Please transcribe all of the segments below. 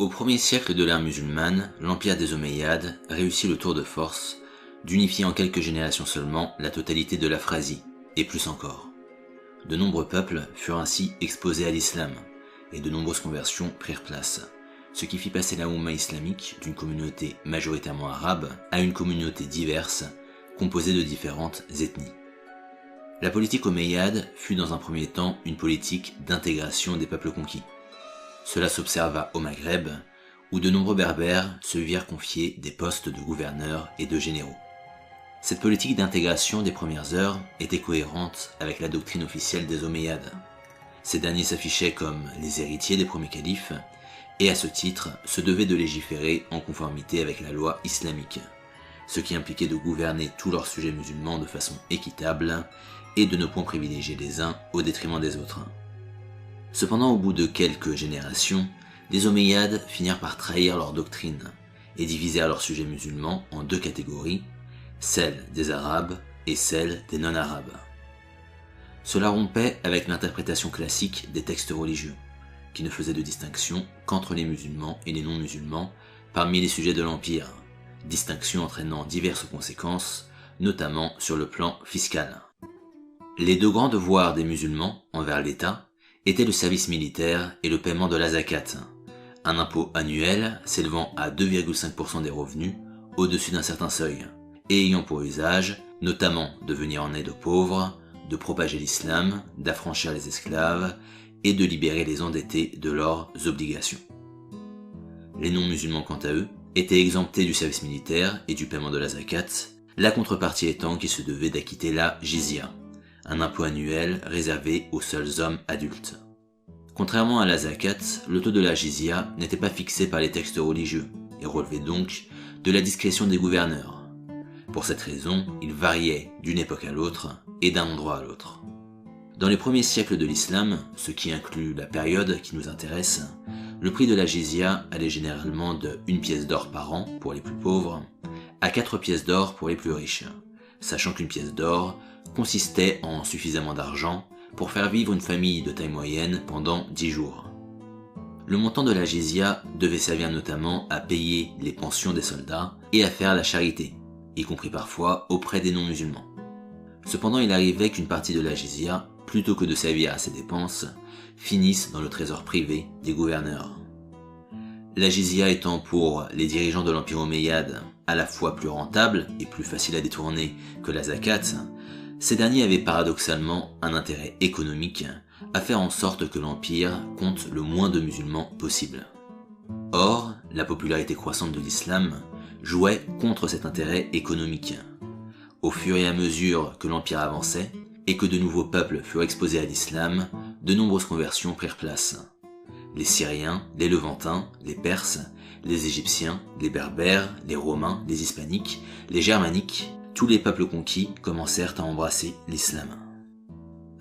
Au 1er siècle de l'ère musulmane, l'empire des Omeyyades réussit le tour de force d'unifier en quelques générations seulement la totalité de l'Afrasie, et plus encore. De nombreux peuples furent ainsi exposés à l'islam, et de nombreuses conversions prirent place, ce qui fit passer la Oumma islamique d'une communauté majoritairement arabe à une communauté diverse, composée de différentes ethnies. La politique omeyyade fut dans un premier temps une politique d'intégration des peuples conquis. Cela s'observa au Maghreb, où de nombreux berbères se virent confier des postes de gouverneurs et de généraux. Cette politique d'intégration des premières heures était cohérente avec la doctrine officielle des Omeyyades. Ces derniers s'affichaient comme les héritiers des premiers califes, et à ce titre se devaient de légiférer en conformité avec la loi islamique, ce qui impliquait de gouverner tous leurs sujets musulmans de façon équitable et de ne point privilégier les uns au détriment des autres. Cependant, au bout de quelques générations, les Omeyyades finirent par trahir leur doctrine et divisèrent leurs sujets musulmans en deux catégories, celle des Arabes et celle des non-Arabes. Cela rompait avec l'interprétation classique des textes religieux, qui ne faisait de distinction qu'entre les musulmans et les non-musulmans parmi les sujets de l'Empire, distinction entraînant diverses conséquences, notamment sur le plan fiscal. Les deux grands devoirs des musulmans envers l'État étaient le service militaire et le paiement de la zakat, un impôt annuel s'élevant à 2,5% des revenus au-dessus d'un certain seuil, et ayant pour usage notamment de venir en aide aux pauvres, de propager l'islam, d'affranchir les esclaves et de libérer les endettés de leurs obligations. Les non-musulmans quant à eux étaient exemptés du service militaire et du paiement de la zakat, la contrepartie étant qu'ils se devaient d'acquitter la jizya, un impôt annuel réservé aux seuls hommes adultes. Contrairement à la zakat, le taux de la jizya n'était pas fixé par les textes religieux et relevait donc de la discrétion des gouverneurs. Pour cette raison, il variait d'une époque à l'autre et d'un endroit à l'autre. Dans les premiers siècles de l'islam, ce qui inclut la période qui nous intéresse, le prix de la jizya allait généralement de 1 pièce d'or par an pour les plus pauvres à 4 pièces d'or pour les plus riches, sachant qu'une pièce d'or consistait en suffisamment d'argent pour faire vivre une famille de taille moyenne pendant 10 jours. Le montant de la jizya devait servir notamment à payer les pensions des soldats et à faire la charité, y compris parfois auprès des non-musulmans. Cependant, il arrivait qu'une partie de la jizya, plutôt que de servir à ses dépenses, finisse dans le trésor privé des gouverneurs. La jizya étant pour les dirigeants de l'Empire omeyyade à la fois plus rentable et plus facile à détourner que la zakat, ces derniers avaient paradoxalement un intérêt économique à faire en sorte que l'Empire compte le moins de musulmans possible. Or, la popularité croissante de l'islam jouait contre cet intérêt économique. Au fur et à mesure que l'Empire avançait et que de nouveaux peuples furent exposés à l'islam, de nombreuses conversions prirent place. Les Syriens, les Levantins, les Perses, les Égyptiens, les Berbères, les Romains, les Hispaniques, les Germaniques, tous les peuples conquis commencèrent à embrasser l'islam.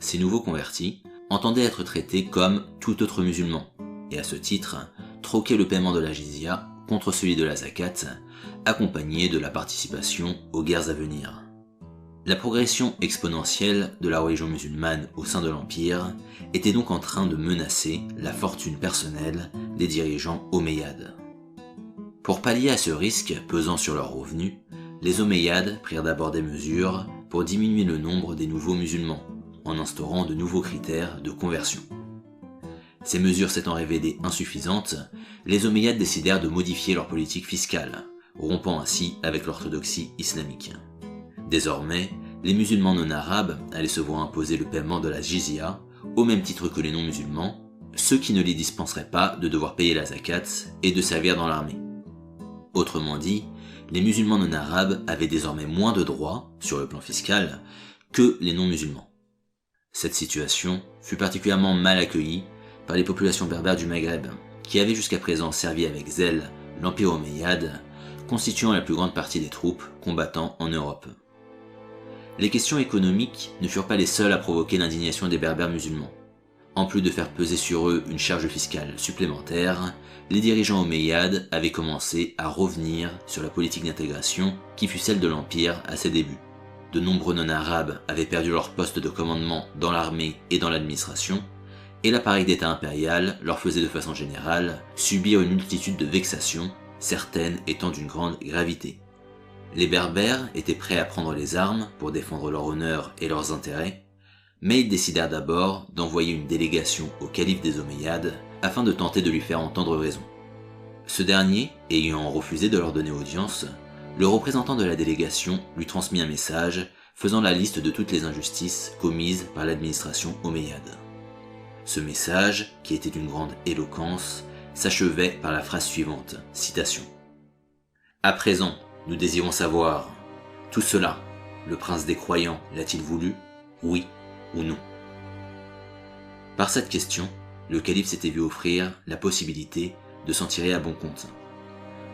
Ces nouveaux convertis entendaient être traités comme tout autre musulman, et à ce titre, troquer le paiement de la jizya contre celui de la zakat, accompagné de la participation aux guerres à venir. La progression exponentielle de la religion musulmane au sein de l'Empire était donc en train de menacer la fortune personnelle des dirigeants omeyyades. Pour pallier à ce risque pesant sur leurs revenus, les Omeyyades prirent d'abord des mesures pour diminuer le nombre des nouveaux musulmans, en instaurant de nouveaux critères de conversion. Ces mesures s'étant révélées insuffisantes, les Omeyyades décidèrent de modifier leur politique fiscale, rompant ainsi avec l'orthodoxie islamique. Désormais, les musulmans non-arabes allaient se voir imposer le paiement de la jizya, au même titre que les non-musulmans, ce qui ne les dispenserait pas de devoir payer la zakat et de servir dans l'armée. Autrement dit, les musulmans non-arabes avaient désormais moins de droits, sur le plan fiscal, que les non-musulmans. Cette situation fut particulièrement mal accueillie par les populations berbères du Maghreb, qui avaient jusqu'à présent servi avec zèle l'Empire omeyyade, constituant la plus grande partie des troupes combattant en Europe. Les questions économiques ne furent pas les seules à provoquer l'indignation des berbères musulmans. En plus de faire peser sur eux une charge fiscale supplémentaire, les dirigeants omeyyades avaient commencé à revenir sur la politique d'intégration qui fut celle de l'Empire à ses débuts. De nombreux non-arabes avaient perdu leur poste de commandement dans l'armée et dans l'administration, et l'appareil d'État impérial leur faisait de façon générale subir une multitude de vexations, certaines étant d'une grande gravité. Les Berbères étaient prêts à prendre les armes pour défendre leur honneur et leurs intérêts, mais ils décidèrent d'abord d'envoyer une délégation au calife des Omeyyades afin de tenter de lui faire entendre raison. Ce dernier, ayant refusé de leur donner audience, le représentant de la délégation lui transmit un message faisant la liste de toutes les injustices commises par l'administration omeyyade. Ce message, qui était d'une grande éloquence, s'achevait par la phrase suivante, citation. « À présent, nous désirons savoir, tout cela, le prince des croyants l'a-t-il voulu, oui ou non ?» Par cette question, le calife s'était vu offrir la possibilité de s'en tirer à bon compte,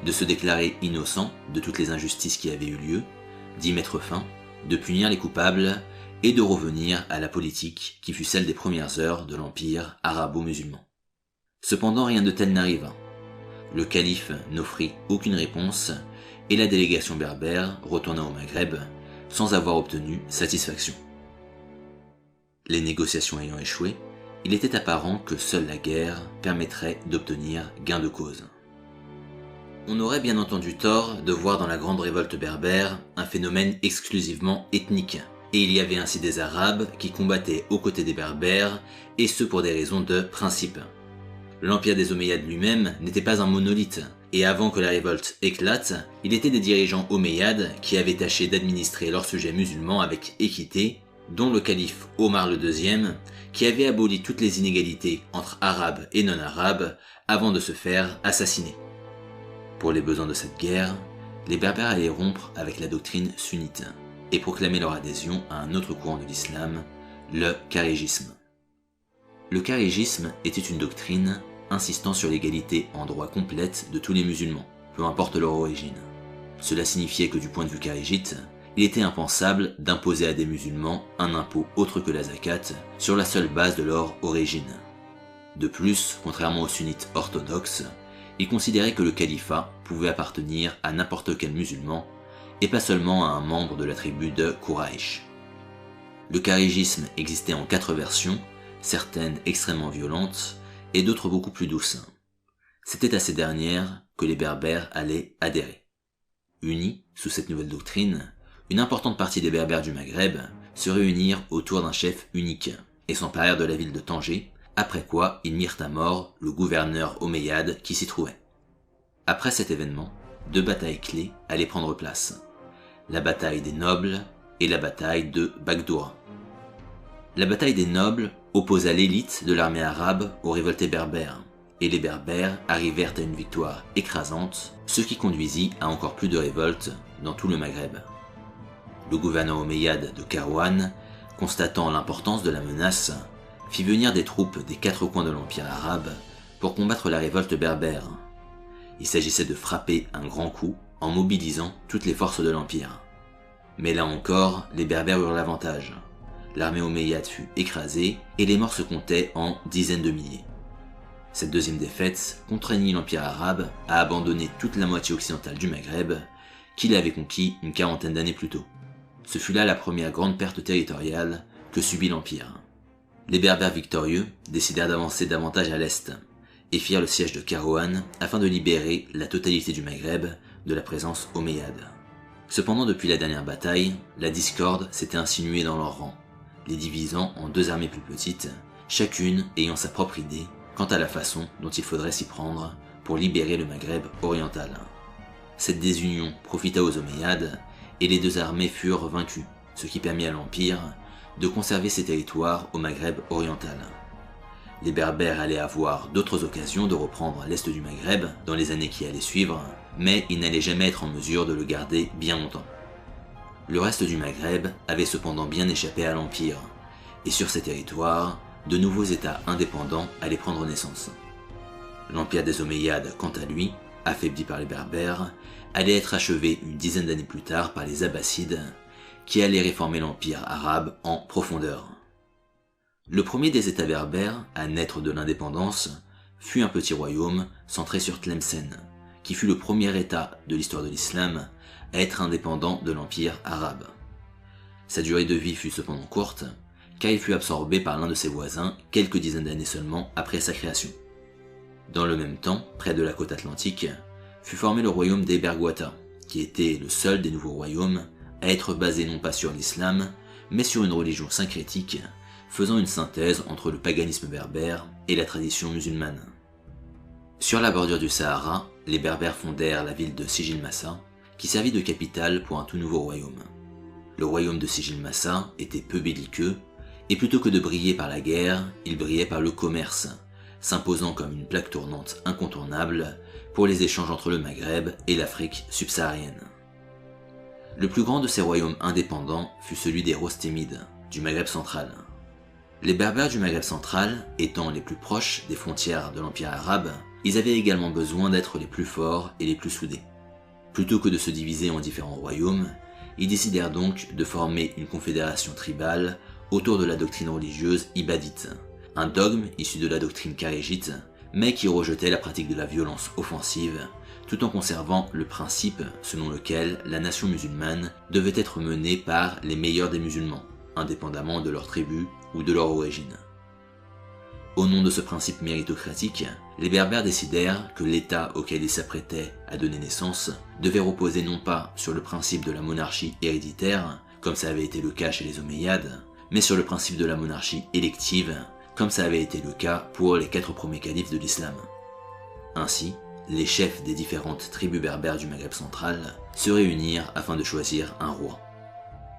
de se déclarer innocent de toutes les injustices qui avaient eu lieu, d'y mettre fin, de punir les coupables et de revenir à la politique qui fut celle des premières heures de l'empire arabo-musulman. Cependant, rien de tel n'arriva. Le calife n'offrit aucune réponse et la délégation berbère retourna au Maghreb sans avoir obtenu satisfaction. Les négociations ayant échoué, il était apparent que seule la guerre permettrait d'obtenir gain de cause. On aurait bien entendu tort de voir dans la grande révolte berbère un phénomène exclusivement ethnique, et il y avait ainsi des Arabes qui combattaient aux côtés des Berbères, et ce pour des raisons de principe. L'empire des Omeyyades lui-même n'était pas un monolithe, et avant que la révolte éclate, il était des dirigeants Omeyyades qui avaient tâché d'administrer leurs sujets musulmans avec équité, dont le calife Omar II, qui avait aboli toutes les inégalités entre Arabes et non-Arabes avant de se faire assassiner. Pour les besoins de cette guerre, les Berbères allaient rompre avec la doctrine sunnite et proclamer leur adhésion à un autre courant de l'islam, le kharégisme. Le kharégisme était une doctrine insistant sur l'égalité en droit complète de tous les musulmans, peu importe leur origine. Cela signifiait que du point de vue kharégite, il était impensable d'imposer à des musulmans un impôt autre que la zakat sur la seule base de leur origine. De plus, contrairement aux sunnites orthodoxes, ils considéraient que le califat pouvait appartenir à n'importe quel musulman et pas seulement à un membre de la tribu de Quraysh. Le kharégisme existait en 4 versions, certaines extrêmement violentes et d'autres beaucoup plus douces. C'était à ces dernières que les Berbères allaient adhérer. Unis sous cette nouvelle doctrine, une importante partie des Berbères du Maghreb se réunirent autour d'un chef unique et s'emparèrent de la ville de Tanger, après quoi ils mirent à mort le gouverneur omeyyade qui s'y trouvait. Après cet événement, 2 batailles clés allaient prendre place, la bataille des nobles et la bataille de Bagdoura. La bataille des nobles opposa l'élite de l'armée arabe aux révoltés berbères, et les Berbères arrivèrent à une victoire écrasante, ce qui conduisit à encore plus de révoltes dans tout le Maghreb. Le gouverneur omeyyade de Kairouan, constatant l'importance de la menace, fit venir des troupes des 4 coins de l'empire arabe pour combattre la révolte berbère. Il s'agissait de frapper un grand coup en mobilisant toutes les forces de l'empire. Mais là encore, les Berbères eurent l'avantage. L'armée omeyyade fut écrasée et les morts se comptaient en dizaines de milliers. Cette deuxième défaite contraignit l'empire arabe à abandonner toute la moitié occidentale du Maghreb qu'il avait conquis une 40aine d'années plus tôt. Ce fut là la première grande perte territoriale que subit l'empire. Les Berbères victorieux décidèrent d'avancer davantage à l'est et firent le siège de Kairouan afin de libérer la totalité du Maghreb de la présence omeyyade. Cependant, depuis la dernière bataille, la discorde s'était insinuée dans leurs rangs, les divisant en 2 armées plus petites, chacune ayant sa propre idée quant à la façon dont il faudrait s'y prendre pour libérer le Maghreb oriental. Cette désunion profita aux Omeyyades et les 2 armées furent vaincues, ce qui permit à l'Empire de conserver ses territoires au Maghreb oriental. Les Berbères allaient avoir d'autres occasions de reprendre l'est du Maghreb dans les années qui allaient suivre, mais ils n'allaient jamais être en mesure de le garder bien longtemps. Le reste du Maghreb avait cependant bien échappé à l'Empire, et sur ces territoires, de nouveaux États indépendants allaient prendre naissance. L'Empire des Omeyyades, quant à lui, affaibli par les Berbères, allait être achevé une dizaine d'années plus tard par les Abbassides, qui allaient réformer l'Empire arabe en profondeur. Le premier des États berbères à naître de l'indépendance fut un petit royaume centré sur Tlemcen, qui fut le premier État de l'histoire de l'islam à être indépendant de l'Empire arabe. Sa durée de vie fut cependant courte, car il fut absorbé par l'un de ses voisins quelques dizaines d'années seulement après sa création. Dans le même temps, près de la côte atlantique, fut formé le royaume d'Eberguata, qui était le seul des nouveaux royaumes à être basé non pas sur l'islam, mais sur une religion syncrétique, faisant une synthèse entre le paganisme berbère et la tradition musulmane. Sur la bordure du Sahara, les Berbères fondèrent la ville de Sijil Massa, qui servit de capitale pour un tout nouveau royaume. Le royaume de Sijil Massa était peu belliqueux, et plutôt que de briller par la guerre, il brillait par le commerce, s'imposant comme une plaque tournante incontournable pour les échanges entre le Maghreb et l'Afrique subsaharienne. Le plus grand de ces royaumes indépendants fut celui des Rostémides, du Maghreb central. Les Berbères du Maghreb central, étant les plus proches des frontières de l'Empire arabe, ils avaient également besoin d'être les plus forts et les plus soudés. Plutôt que de se diviser en différents royaumes, ils décidèrent donc de former une confédération tribale autour de la doctrine religieuse ibadite, un dogme issu de la doctrine kharégite, mais qui rejetait la pratique de la violence offensive, tout en conservant le principe selon lequel la nation musulmane devait être menée par les meilleurs des musulmans, indépendamment de leur tribu ou de leur origine. Au nom de ce principe méritocratique, les Berbères décidèrent que l'État auquel ils s'apprêtaient à donner naissance devait reposer non pas sur le principe de la monarchie héréditaire, comme ça avait été le cas chez les Omeyyades, mais sur le principe de la monarchie élective, comme ça avait été le cas pour les 4 premiers califes de l'islam. Ainsi, les chefs des différentes tribus berbères du Maghreb central se réunirent afin de choisir un roi.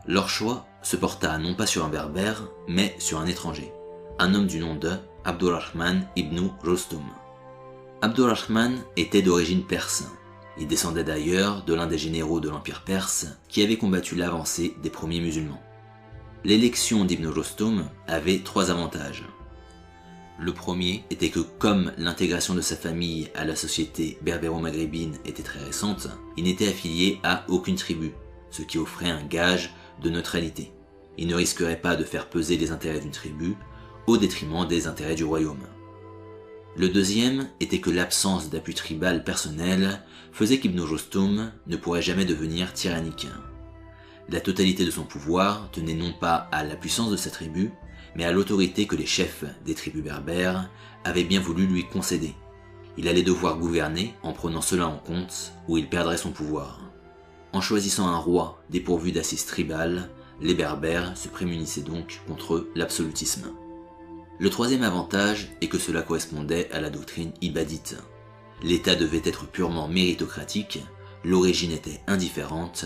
Leur choix se porta non pas sur un berbère, mais sur un étranger, un homme du nom de Abdurrahman ibn Rostum. Abdurrahman était d'origine perse. Il descendait d'ailleurs de l'un des généraux de l'Empire perse qui avait combattu l'avancée des premiers musulmans. L'élection d'Ibn Rostum avait 3 avantages. Le premier était que comme l'intégration de sa famille à la société berbéro-maghrébine était très récente, il n'était affilié à aucune tribu, ce qui offrait un gage de neutralité. Il ne risquerait pas de faire peser les intérêts d'une tribu au détriment des intérêts du royaume. Le deuxième était que l'absence d'appui tribal personnel faisait qu'Ibn Rostum ne pourrait jamais devenir tyrannique. La totalité de son pouvoir tenait non pas à la puissance de sa tribu, mais à l'autorité que les chefs des tribus berbères avaient bien voulu lui concéder. Il allait devoir gouverner en prenant cela en compte, ou il perdrait son pouvoir. En choisissant un roi dépourvu d'assises tribales, les Berbères se prémunissaient donc contre l'absolutisme. Le troisième avantage est que cela correspondait à la doctrine ibadite. L'État devait être purement méritocratique, l'origine était indifférente,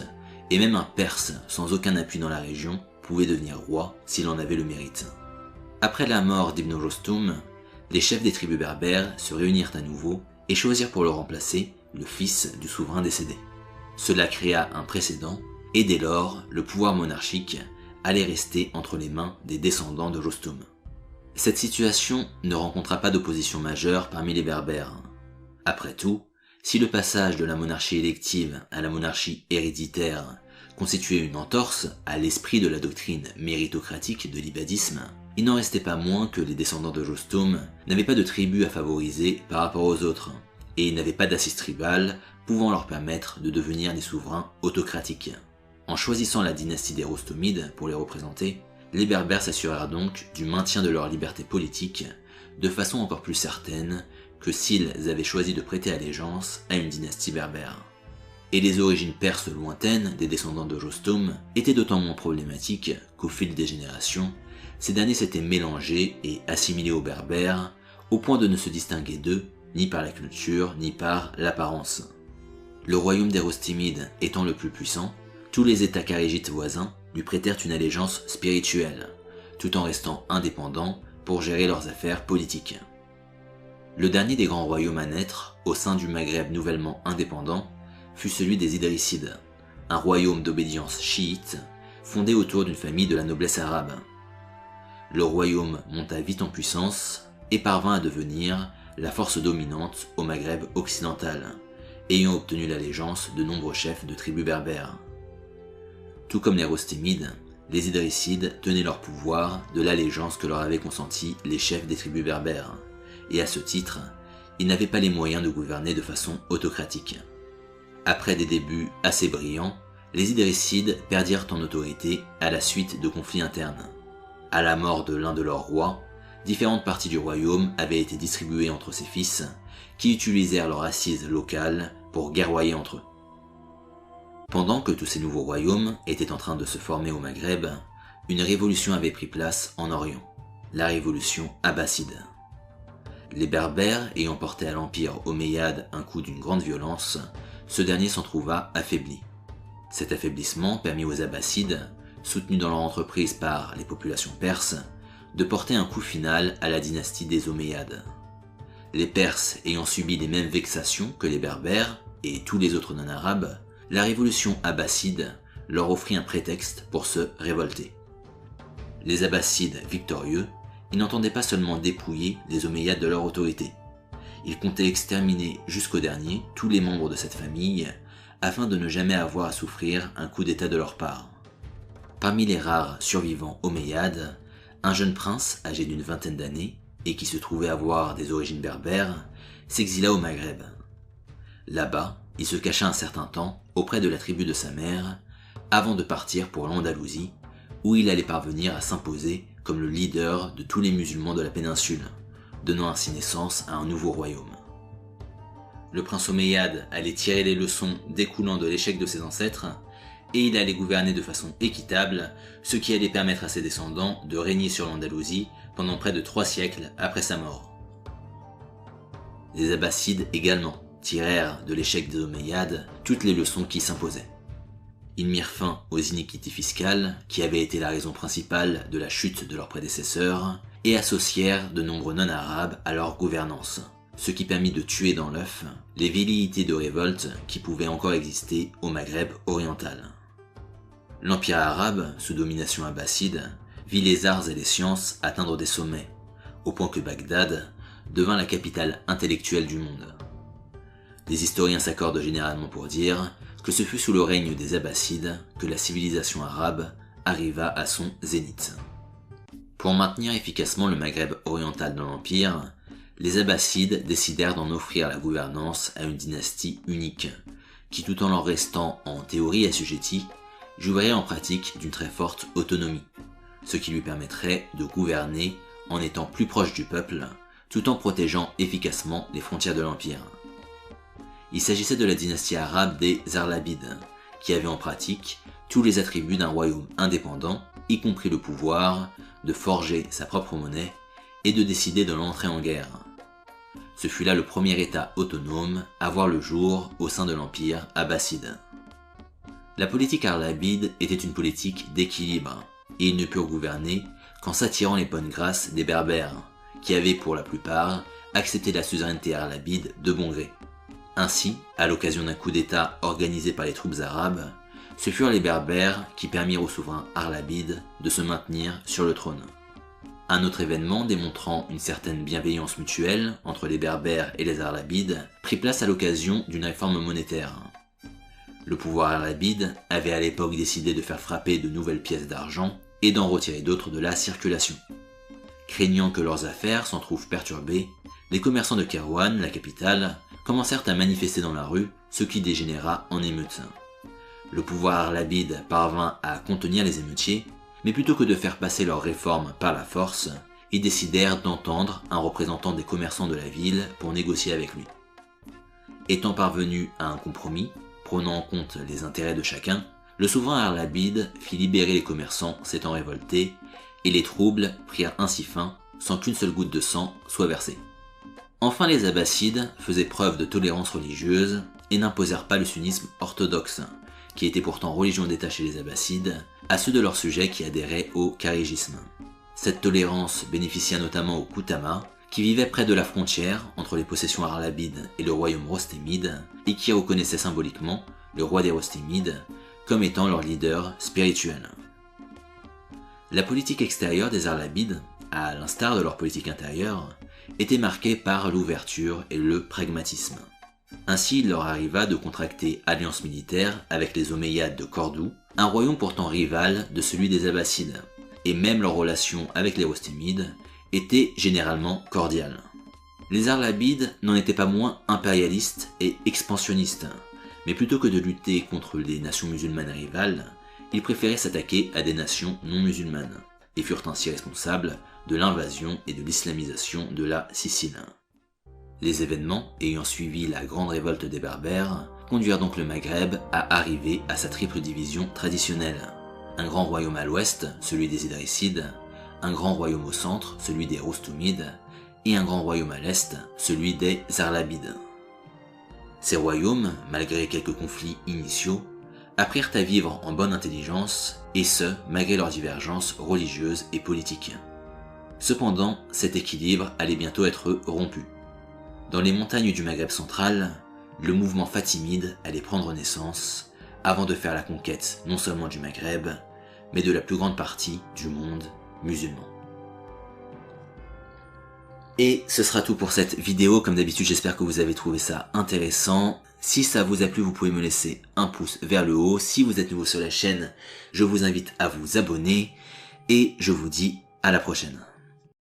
et même un Perse sans aucun appui dans la région pouvait devenir roi s'il en avait le mérite. Après la mort d'Ibn Rostum, les chefs des tribus berbères se réunirent à nouveau et choisirent pour le remplacer le fils du souverain décédé. Cela créa un précédent, et dès lors, le pouvoir monarchique allait rester entre les mains des descendants de Rostum. Cette situation ne rencontra pas d'opposition majeure parmi les Berbères. Après tout, si le passage de la monarchie élective à la monarchie héréditaire constituait une entorse à l'esprit de la doctrine méritocratique de l'ibadisme, il n'en restait pas moins que les descendants de Rostum n'avaient pas de tribu à favoriser par rapport aux autres, et ils n'avaient pas d'assises tribales pouvant leur permettre de devenir des souverains autocratiques. En choisissant la dynastie des Rostumides pour les représenter, les Berbères s'assurèrent donc du maintien de leur liberté politique, de façon encore plus certaine que s'ils avaient choisi de prêter allégeance à une dynastie berbère. Et les origines perses lointaines des descendants de Rostum étaient d'autant moins problématiques qu'au fil des générations, ces derniers s'étaient mélangés et assimilés aux Berbères, au point de ne se distinguer d'eux ni par la culture ni par l'apparence. Le royaume des Rostimides étant le plus puissant, tous les États kharégites voisins lui prêtèrent une allégeance spirituelle, tout en restant indépendants pour gérer leurs affaires politiques. Le dernier des grands royaumes à naître, au sein du Maghreb nouvellement indépendant, fut celui des Idrissides, un royaume d'obédience chiite, fondé autour d'une famille de la noblesse arabe. Le royaume monta vite en puissance et parvint à devenir la force dominante au Maghreb occidental, ayant obtenu l'allégeance de nombreux chefs de tribus berbères. Tout comme les Rostimides, les Idrissides tenaient leur pouvoir de l'allégeance que leur avaient consentie les chefs des tribus berbères, et à ce titre, ils n'avaient pas les moyens de gouverner de façon autocratique. Après des débuts assez brillants, les Idrissides perdirent en autorité à la suite de conflits internes. À la mort de l'un de leurs rois, différentes parties du royaume avaient été distribuées entre ses fils, qui utilisèrent leur assise locale pour guerroyer entre eux. Pendant que tous ces nouveaux royaumes étaient en train de se former au Maghreb, une révolution avait pris place en Orient, la révolution abbasside. Les Berbères ayant porté à l'empire omeyyade un coup d'une grande violence, ce dernier s'en trouva affaibli. Cet affaiblissement permit aux Abbassides, soutenus dans leur entreprise par les populations perses, de porter un coup final à la dynastie des Omeyyades. Les Perses ayant subi les mêmes vexations que les Berbères et tous les autres non-arabes, la révolution abbasside leur offrit un prétexte pour se révolter. Les Abbassides victorieux, ils n'entendaient pas seulement dépouiller les Omeyyades de leur autorité, ils comptaient exterminer jusqu'au dernier tous les membres de cette famille afin de ne jamais avoir à souffrir un coup d'état de leur part. Parmi les rares survivants Omeyyades, un jeune prince âgé d'une vingtaine d'années et qui se trouvait avoir des origines berbères s'exila au Maghreb. Là-bas, il se cacha un certain temps auprès de la tribu de sa mère avant de partir pour l'Andalousie où il allait parvenir à s'imposer comme le leader de tous les musulmans de la péninsule, donnant ainsi naissance à un nouveau royaume. Le prince omeyyade allait tirer les leçons découlant de l'échec de ses ancêtres, et il allait gouverner de façon équitable, ce qui allait permettre à ses descendants de régner sur l'Andalousie pendant près de 3 siècles après sa mort. Les Abbassides également tirèrent de l'échec des Omeyyades toutes les leçons qui s'imposaient. Ils mirent fin aux iniquités fiscales, qui avaient été la raison principale de la chute de leurs prédécesseurs, et associèrent de nombreux non-arabes à leur gouvernance, ce qui permit de tuer dans l'œuf les velléités de révolte qui pouvaient encore exister au Maghreb oriental. L'Empire arabe, sous domination abbasside, vit les arts et les sciences atteindre des sommets, au point que Bagdad devint la capitale intellectuelle du monde. Les historiens s'accordent généralement pour dire que ce fut sous le règne des Abbassides que la civilisation arabe arriva à son zénith. Pour maintenir efficacement le Maghreb oriental dans l'Empire, les Abbassides décidèrent d'en offrir la gouvernance à une dynastie unique, qui tout en leur restant en théorie assujettie, jouirait en pratique d'une très forte autonomie, ce qui lui permettrait de gouverner en étant plus proche du peuple, tout en protégeant efficacement les frontières de l'Empire. Il s'agissait de la dynastie arabe des Arlabides, qui avait en pratique tous les attributs d'un royaume indépendant, y compris le pouvoir de forger sa propre monnaie et de décider de l'entrée en guerre. Ce fut là le premier État autonome à voir le jour au sein de l'Empire abbasside. La politique arlabide était une politique d'équilibre, et ils ne purent gouverner qu'en s'attirant les bonnes grâces des Berbères, qui avaient pour la plupart accepté la suzeraineté arlabide de bon gré. Ainsi, à l'occasion d'un coup d'État organisé par les troupes arabes, ce furent les Berbères qui permirent au souverain arlabide de se maintenir sur le trône. Un autre événement démontrant une certaine bienveillance mutuelle entre les Berbères et les Arlabides prit place à l'occasion d'une réforme monétaire. Le pouvoir arlabide avait à l'époque décidé de faire frapper de nouvelles pièces d'argent et d'en retirer d'autres de la circulation. Craignant que leurs affaires s'en trouvent perturbées, les commerçants de Kairouan, la capitale, commencèrent à manifester dans la rue, ce qui dégénéra en émeute. Le pouvoir arlabide parvint à contenir les émeutiers, mais plutôt que de faire passer leurs réformes par la force, ils décidèrent d'entendre un représentant des commerçants de la ville pour négocier avec lui. Étant parvenu à un compromis, prenant en compte les intérêts de chacun, le souverain arlabide fit libérer les commerçants s'étant révoltés, et les troubles prirent ainsi fin sans qu'une seule goutte de sang soit versée. Enfin, les Abbassides faisaient preuve de tolérance religieuse et n'imposèrent pas le sunnisme orthodoxe, qui était pourtant religion d'État chez les Abbassides, à ceux de leurs sujets qui adhéraient au kharigisme. Cette tolérance bénéficia notamment aux Koutama, qui vivaient près de la frontière entre les possessions arlabides et le royaume rostémide, et qui reconnaissaient symboliquement le roi des Rostémides comme étant leur leader spirituel. La politique extérieure des Arlabides, à l'instar de leur politique intérieure, était marquée par l'ouverture et le pragmatisme. Ainsi, il leur arriva de contracter alliance militaire avec les Omeyyades de Cordoue, un royaume pourtant rival de celui des Abbassides, et même leur relation avec les Rostémides était généralement cordiale. Les Arlabides n'en étaient pas moins impérialistes et expansionnistes, mais plutôt que de lutter contre les nations musulmanes rivales, ils préféraient s'attaquer à des nations non musulmanes. et furent ainsi responsables de l'invasion et de l'islamisation de la Sicile. Les événements ayant suivi la grande révolte des Berbères conduirent donc le Maghreb à arriver à sa triple division traditionnelle. Un grand royaume à l'ouest, celui des Idrissides, un grand royaume au centre, celui des Roustoumides, et un grand royaume à l'est, celui des Zarlabides. Ces royaumes, malgré quelques conflits initiaux, apprirent à vivre en bonne intelligence, et ce, malgré leurs divergences religieuses et politiques. Cependant, cet équilibre allait bientôt être rompu. Dans les montagnes du Maghreb central, le mouvement fatimide allait prendre naissance, avant de faire la conquête non seulement du Maghreb, mais de la plus grande partie du monde musulman. Et ce sera tout pour cette vidéo. Comme d'habitude, j'espère que vous avez trouvé ça intéressant. Si ça vous a plu, vous pouvez me laisser un pouce vers le haut. Si vous êtes nouveau sur la chaîne, je vous invite à vous abonner. Et je vous dis à la prochaine.